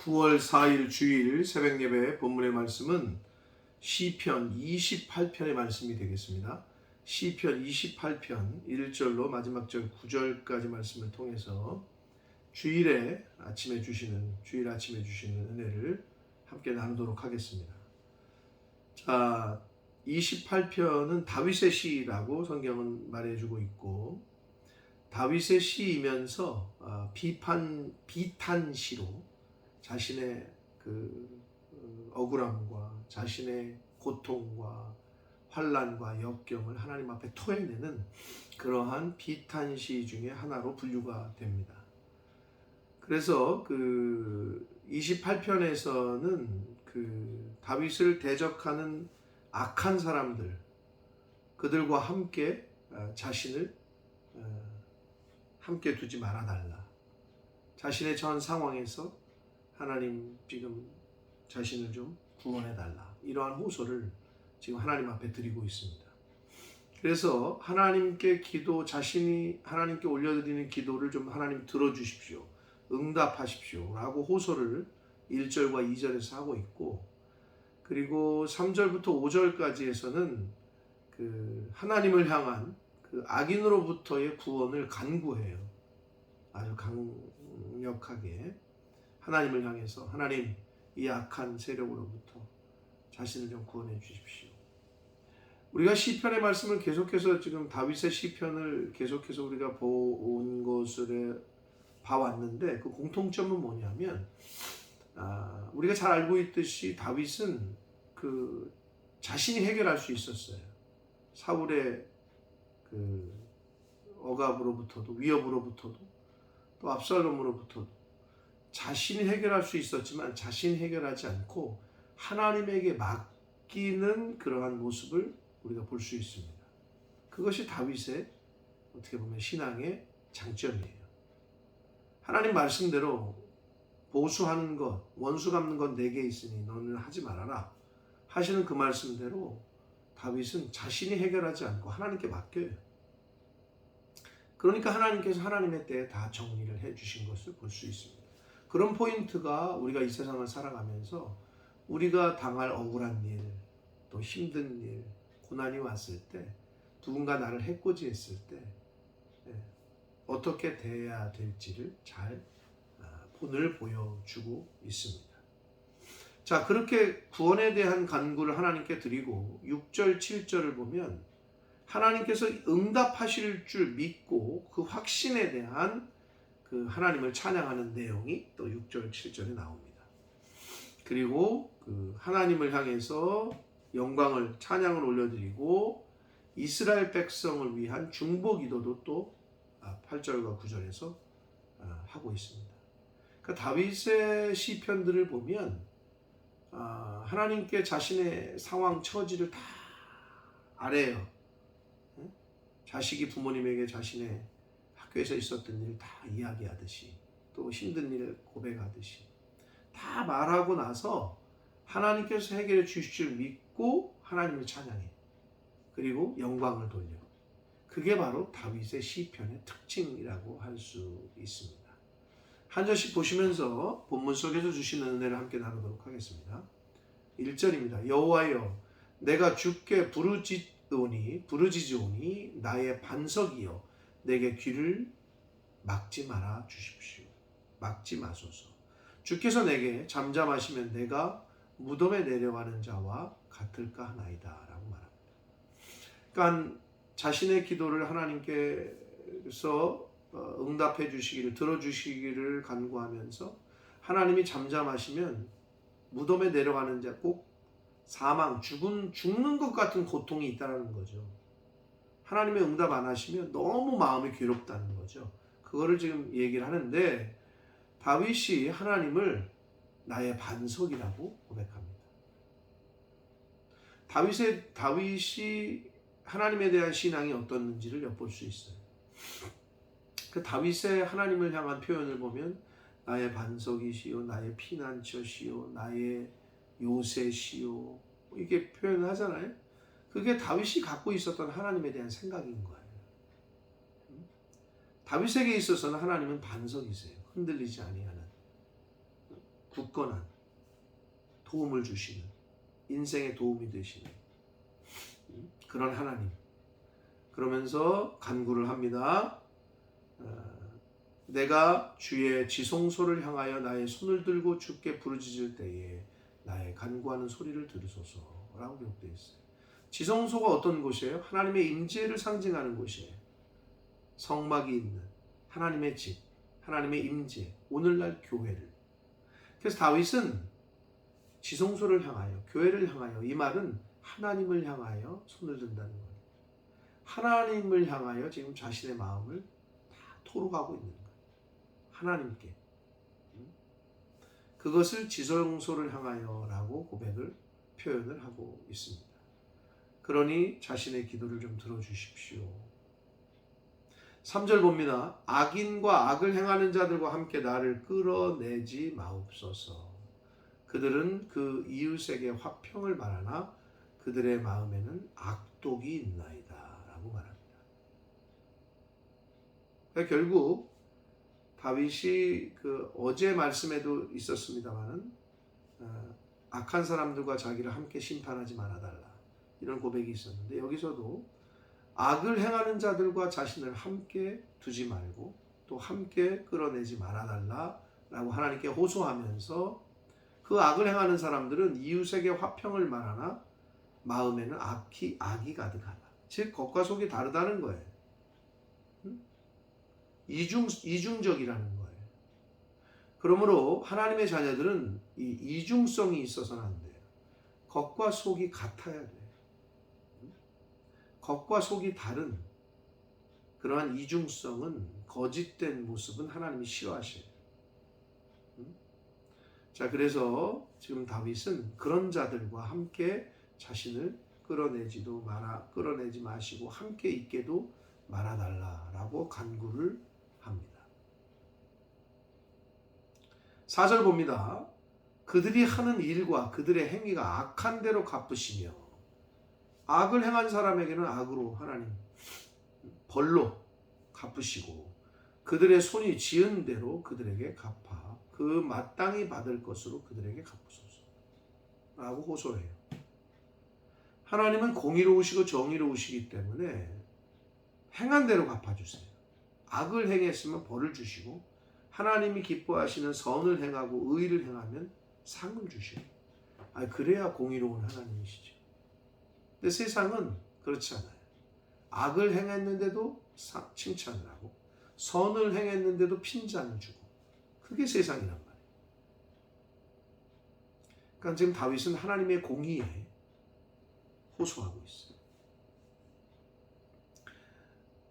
9월 4일 주일 새벽예배 본문의 말씀은 시편 28편의 말씀이 되겠습니다. 시편 28편 1절로 마지막 절 9절까지 말씀을 통해서 주일 아침에 주시는 은혜를 함께 나누도록 하겠습니다. 자, 28편은 다윗의 시라고 성경은 말해주고 있고, 다윗의 시이면서 비탄시로 자신의 억울함과 자신의 고통과 환난과 역경을 하나님 앞에 토해내는 그러한 비탄시 중에 하나로 분류가 됩니다. 그래서 28편에서는 다윗을 대적하는 악한 사람들, 그들과 함께 자신을 함께 두지 말아달라. 자신의 전 상황에서 하나님 지금 자신을 좀 구원해달라. 이러한 호소를 지금 하나님 앞에 드리고 있습니다. 그래서 하나님께 자신이 하나님께 올려드리는 기도를 좀 하나님 들어주십시오. 응답하십시오. 라고 호소를 1절과 2절에서 하고 있고, 그리고 3절부터 5절까지에서는 하나님을 향한 악인으로부터의 구원을 간구해요. 아주 강력하게 하나님을 향해서 하나님, 이 악한 세력으로부터 자신을 좀 구원해 주십시오. 우리가 시편의 말씀을 계속해서 지금 다윗의 시편을 계속해서 우리가 본 것을 봐왔는데, 그 공통점은 뭐냐면 우리가 잘 알고 있듯이 다윗은 자신이 해결할 수 있었어요. 사울의 억압으로부터도, 위협으로부터도, 또 압살롬으로부터도 자신이 해결할 수 있었지만 자신이 해결하지 않고 하나님에게 맡기는 그러한 모습을 우리가 볼 수 있습니다. 그것이 다윗의 어떻게 보면 신앙의 장점이에요. 하나님 말씀대로 보수하는 것, 원수 갚는 건 내게 있으니 너는 하지 말아라 하시는 그 말씀대로 다윗은 자신이 해결하지 않고 하나님께 맡겨요. 그러니까 하나님께서 하나님의 때에 다 정리를 해주신 것을 볼 수 있습니다. 그런 포인트가 우리가 이 세상을 살아가면서 우리가 당할 억울한 일, 또 힘든 일, 고난이 왔을 때, 누군가 나를 해코지했을 때 어떻게 대해야 될지를 잘 본을 보여주고 있습니다. 자, 그렇게 구원에 대한 간구를 하나님께 드리고 6절, 7절을 보면 하나님께서 응답하실 줄 믿고 그 확신에 대한 하나님을 찬양하는 내용이 또 6절, 7절에 나옵니다. 그리고 하나님을 향해서 영광을, 찬양을 올려드리고 이스라엘 백성을 위한 중보 기도도 또 8절과 9절에서 하고 있습니다. 그러니까 다윗의 시편들을 보면 하나님께 자신의 상황, 처지를 다 아뢰요. 자식이 부모님에게 자신의 학교에서 있었던 일 다 이야기하듯이, 또 힘든 일 고백하듯이 다 말하고 나서 하나님께서 해결해 주실 줄 믿고 하나님을 찬양해. 그리고 영광을 돌려. 그게 바로 다윗의 시편의 특징이라고 할 수 있습니다. 한 절씩 보시면서 본문 속에서 주시는 은혜를 함께 나누도록 하겠습니다. 1절입니다. 여호와여, 내가 주께 부르짖으오니 나의 반석이여, 내게 귀를 막지 말아 주십시오. 막지 마소서. 주께서 내게 잠잠하시면 내가 무덤에 내려가는 자와 같을까 하나이다 라고 말합니다. 그러니까 자신의 기도를 하나님께서 응답해 주시기를, 들어주시기를 간구하면서 하나님이 잠잠하시면 무덤에 내려가는 자, 꼭 사망, 죽는 것 같은 고통이 있다는 거죠. 하나님의 응답 안 하시면 너무 마음이 괴롭다는 거죠. 그거를 지금 얘기를 하는데, 다윗이 하나님을 나의 반석이라고 고백합니다. 다윗이 하나님에 대한 신앙이 어떻는지를 엿볼 수 있어요. 다윗의 하나님을 향한 표현을 보면 나의 반석이시요, 나의 피난처시요, 나의 요새시요, 이렇게 표현을 하잖아요. 그게 다윗이 갖고 있었던 하나님에 대한 생각인 거예요. 다윗에게 있어서는 하나님은 반석이세요. 흔들리지 아니하는. 굳건한 도움을 주시는, 인생에 도움이 되시는 그런 하나님. 그러면서 간구를 합니다. 내가 주의 지성소를 향하여 나의 손을 들고 주께 부르짖을 때에 나의 간구하는 소리를 들으소서라고 기록되어 있어요. 지성소가 어떤 곳이에요? 하나님의 임재를 상징하는 곳이에요. 성막이 있는 하나님의 집, 하나님의 임재, 오늘날 교회를. 그래서 다윗은 지성소를 향하여, 교회를 향하여, 이 말은 하나님을 향하여 손을 든다는 거예요. 하나님을 향하여 지금 자신의 마음을 다 토로하고 있는 거예요. 하나님께. 그것을 지성소를 향하여라고 고백을 표현을 하고 있습니다. 그러니 자신의 기도를 좀 들어주십시오. 3절 봅니다. 악인과 악을 행하는 자들과 함께 나를 끌어내지 마옵소서. 그들은 그 이웃에게 화평을 말하나 그들의 마음에는 악독이 있나이다 라고 말합니다. 그러니까 결국 다윗이 어제 말씀에도 있었습니다마는 악한 사람들과 자기를 함께 심판하지 말아달라 이런 고백이 있었는데, 여기서도 악을 행하는 자들과 자신을 함께 두지 말고 또 함께 끌어내지 말아달라라고 하나님께 호소하면서, 그 악을 행하는 사람들은 이웃에게 화평을 말하나 마음에는 악이 가득하다. 즉 겉과 속이 다르다는 거예요. 이중적이라는 거예요. 그러므로 하나님의 자녀들은 이 이중성이 있어서는 안 돼요. 겉과 속이 같아야 돼요. 겉과 속이 다른 그러한 이중성은, 거짓된 모습은 하나님이 싫어하셔요. 자, 그래서 지금 다윗은 그런 자들과 함께 자신을 끌어내지 마시고 함께 있게도 말아달라라고 간구를 합니다. 4절 봅니다. 그들이 하는 일과 그들의 행위가 악한 대로 갚으시며, 악을 행한 사람에게는 악으로 하나님 벌로 갚으시고 그들의 손이 지은 대로 그들에게 갚아 그 마땅히 받을 것으로 그들에게 갚으소서 라고 호소해요. 하나님은 공의로우시고 정의로우시기 때문에 행한 대로 갚아주세요. 악을 행했으면 벌을 주시고, 하나님이 기뻐하시는 선을 행하고 의를 행하면 상을 주시고, 그래야 공의로운 하나님이시죠. 근데 세상은 그렇지 않아요. 악을 행했는데도 칭찬을 하고 선을 행했는데도 핀잔을 주고, 그게 세상이란 말이에요. 그러니까 지금 다윗은 하나님의 공의에 호소하고 있어요.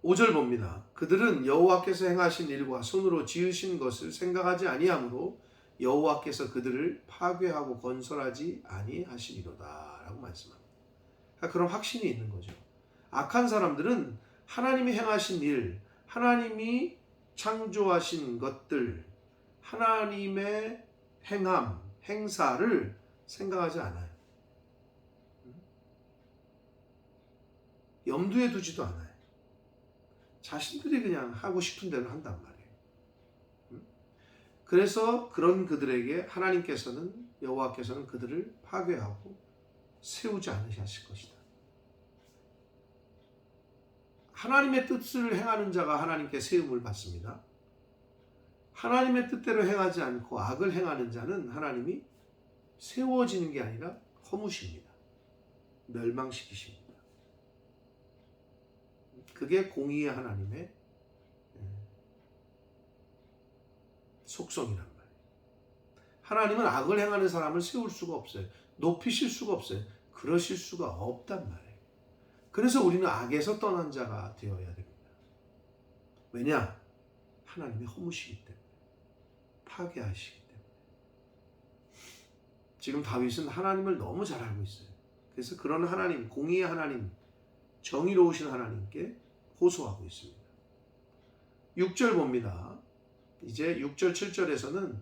5절 봅니다. 그들은 여호와께서 행하신 일과 손으로 지으신 것을 생각하지 아니하므로 여호와께서 그들을 파괴하고 건설하지 아니하시리로다 라고 말씀합니다. 그런 확신이 있는 거죠. 악한 사람들은 하나님이 행하신 일, 하나님이 창조하신 것들, 하나님의 행함, 행사를 생각하지 않아요. 염두에 두지도 않아요. 자신들이 그냥 하고 싶은 대로 한단 말이에요. 그래서 그런 그들에게 하나님께서는, 여호와께서는 그들을 파괴하고 세우지 않으실 것이다. 하나님의 뜻을 행하는 자가 하나님께 세움을 받습니다. 하나님의 뜻대로 행하지 않고 악을 행하는 자는 하나님이 세워지는 게 아니라 허무십니다. 멸망시키십니다. 그게 공의의 하나님의 속성이란 말이에요. 하나님은 악을 행하는 사람을 세울 수가 없어요. 높이실 수가 없어요. 그러실 수가 없단 말이에요. 그래서 우리는 악에서 떠난 자가 되어야 됩니다. 왜냐? 하나님이 허무시기 때문에, 파괴하시기 때문에. 지금 다윗은 하나님을 너무 잘 알고 있어요. 그래서 그런 하나님, 공의의 하나님, 정의로우신 하나님께 호소하고 있습니다. 6절 봅니다. 이제 6절, 7절에서는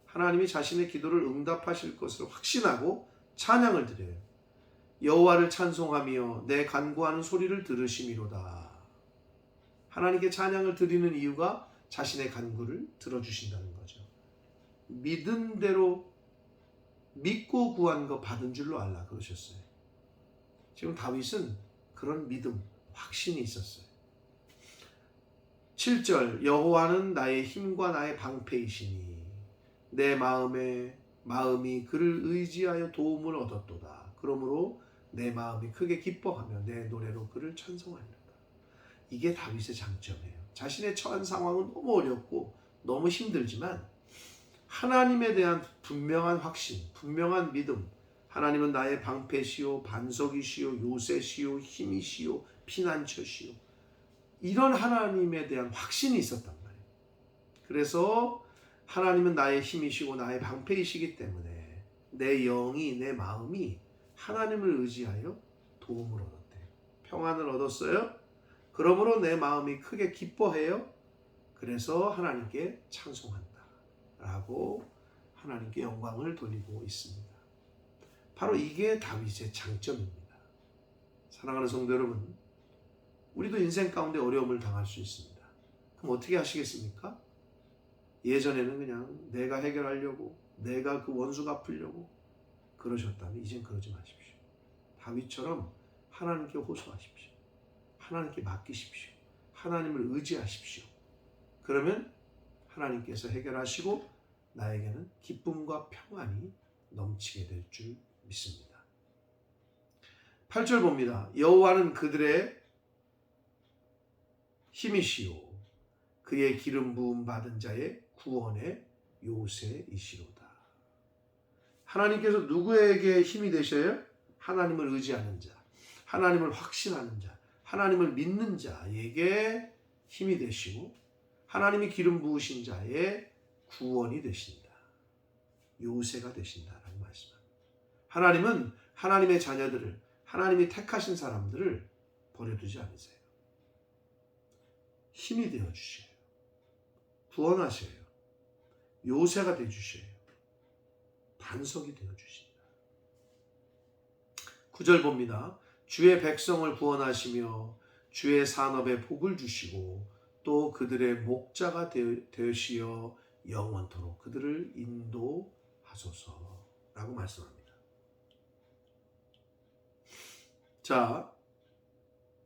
하나님이 자신의 기도를 응답하실 것을 확신하고 찬양을 드려요. 여호와를 찬송하며 내 간구하는 소리를 들으심이로다. 하나님께 찬양을 드리는 이유가 자신의 간구를 들어주신다는 거죠. 믿은 대로 믿고 구한 거 받은 줄로 알라 그러셨어요. 지금 다윗은 그런 믿음, 확신이 있었어요. 7절 여호와는 나의 힘과 나의 방패이시니 내 마음이 그를 의지하여 도움을 얻었도다. 그러므로 내 마음이 크게 기뻐하며 내 노래로 그를 찬송하리로다. 이게 다윗의 장점이에요. 자신의 처한 상황은 너무 어렵고 너무 힘들지만 하나님에 대한 분명한 확신, 분명한 믿음, 하나님은 나의 방패시오, 반석이시오, 요새시오, 힘이시오, 피난처시오, 이런 하나님에 대한 확신이 있었단 말이에요. 그래서 하나님은 나의 힘이시고 나의 방패이시기 때문에 내 영이, 내 마음이 하나님을 의지하여 도움을 얻었대요. 평안을 얻었어요. 그러므로 내 마음이 크게 기뻐해요. 그래서 하나님께 찬송한다 라고 하나님께 영광을 돌리고 있습니다. 바로 이게 다윗의 장점입니다. 사랑하는 성도 여러분, 우리도 인생 가운데 어려움을 당할 수 있습니다. 그럼 어떻게 하시겠습니까? 예전에는 그냥 내가 해결하려고, 내가 그 원수 갚으려고 그러셨다면 이젠 그러지 마십시오. 다윗처럼 하나님께 호소하십시오. 하나님께 맡기십시오. 하나님을 의지하십시오. 그러면 하나님께서 해결하시고 나에게는 기쁨과 평안이 넘치게 될 줄 믿습니다. 8절 봅니다. 여호와는 그들의 힘이시오 그의 기름 부음 받은 자의 구원의 요새이시로다. 하나님께서 누구에게 힘이 되셔요? 하나님을 의지하는 자, 하나님을 확신하는 자, 하나님을 믿는 자에게 힘이 되시고 하나님이 기름 부으신 자의 구원이 되신다. 요새가 되신다라고 말씀합니다. 하나님은 하나님의 자녀들을, 하나님이 택하신 사람들을 버려두지 않으세요. 힘이 되어주셔요. 구원하셔요. 요새가 되어주셔요. 반석이 되어주신다. 9절 봅니다. 주의 백성을 구원하시며 주의 산업에 복을 주시고 또 그들의 목자가 되시어 영원토록 그들을 인도하소서라고 말씀합니다. 자,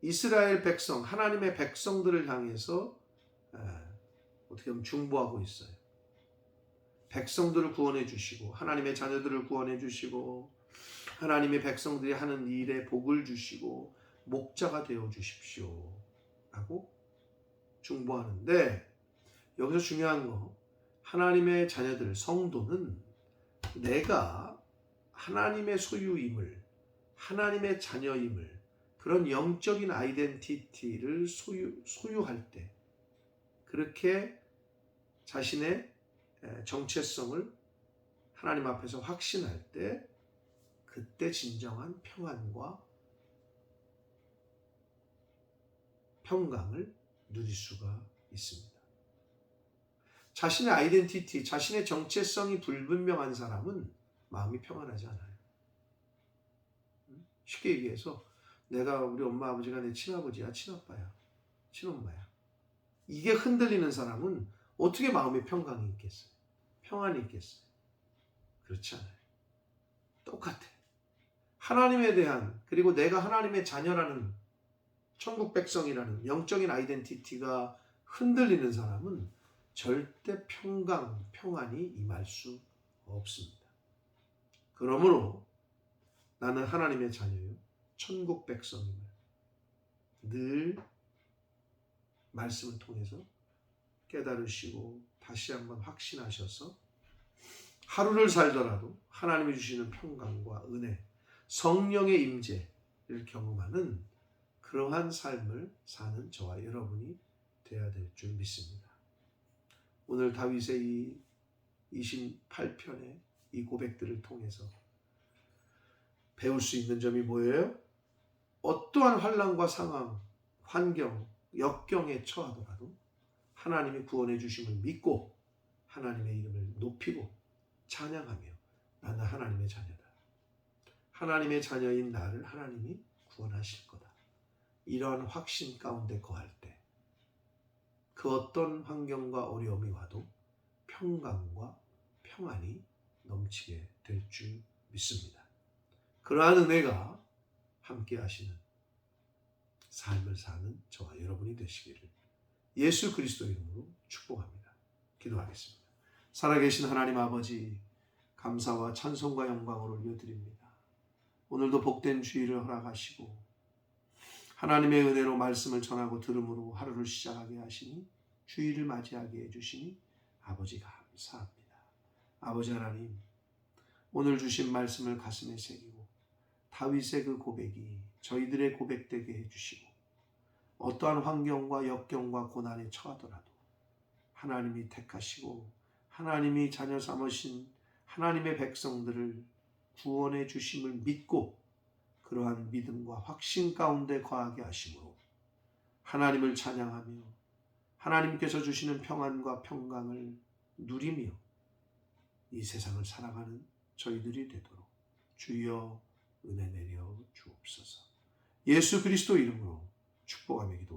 이스라엘 백성, 하나님의 백성들을 향해서 어떻게 보면 중보하고 있어요. 백성들을 구원해 주시고 하나님의 자녀들을 구원해 주시고 하나님의 백성들이 하는 일에 복을 주시고 목자가 되어 주십시오 라고 중보하는데, 여기서 중요한 거, 하나님의 자녀들, 성도는 내가 하나님의 소유임을, 하나님의 자녀임을, 그런 영적인 아이덴티티를 소유할 때, 그렇게 자신의 정체성을 하나님 앞에서 확신할 때, 그때 진정한 평안과 평강을 누릴 수가 있습니다. 자신의 아이덴티티, 자신의 정체성이 불분명한 사람은 마음이 평안하지 않아요. 쉽게 얘기해서 내가 우리 엄마 아버지가 내 친아버지야, 친아빠야, 친엄마야, 이게 흔들리는 사람은 어떻게 마음에 평강이 있겠어요? 평안이 있겠어요? 그렇지 않아요. 똑같아. 하나님에 대한, 그리고 내가 하나님의 자녀라는, 천국 백성이라는 영적인 아이덴티티가 흔들리는 사람은 절대 평강, 평안이 임할 수 없습니다. 그러므로 나는 하나님의 자녀요, 천국 백성임을 늘 말씀을 통해서 깨달으시고 다시 한번 확신하셔서 하루를 살더라도 하나님이 주시는 평강과 은혜, 성령의 임재를 경험하는 그러한 삶을 사는 저와 여러분이 되어야 될 줄 믿습니다. 오늘 다윗의 이 28편의 이 고백들을 통해서 배울 수 있는 점이 뭐예요? 어떠한 환난과 상황, 환경, 역경에 처하더라도 하나님이 구원해 주심을 믿고 하나님의 이름을 높이고 찬양하며 나는 하나님의 자녀다. 하나님의 자녀인 나를 하나님이 구원하실 거다. 이러한 확신 가운데 거할 때 그 어떤 환경과 어려움이 와도 평강과 평안이 넘치게 될 줄 믿습니다. 그러한 은혜가 함께 하시는 삶을 사는 저와 여러분이 되시기를 예수 그리스도 이름으로 축복합니다. 기도하겠습니다. 살아계신 하나님 아버지, 감사와 찬송과 영광을 올려드립니다. 오늘도 복된 주일을 허락하시고 하나님의 은혜로 말씀을 전하고 들음으로 하루를 시작하게 하시니 주일을 맞이하게 해주시니 아버지 감사합니다. 아버지 하나님, 오늘 주신 말씀을 가슴에 새기고 다윗의 그 고백이 저희들의 고백되게 해주시고 어떠한 환경과 역경과 고난에 처하더라도 하나님이 택하시고 하나님이 자녀 삼으신 하나님의 백성들을 구원해 주심을 믿고 그러한 믿음과 확신 가운데 거하게 하심으로 하나님을 찬양하며 하나님께서 주시는 평안과 평강을 누리며 이 세상을 살아가는 저희들이 되도록 주여 은혜 내려 주옵소서. 예수 그리스도 이름으로 축복하며 기도합니다.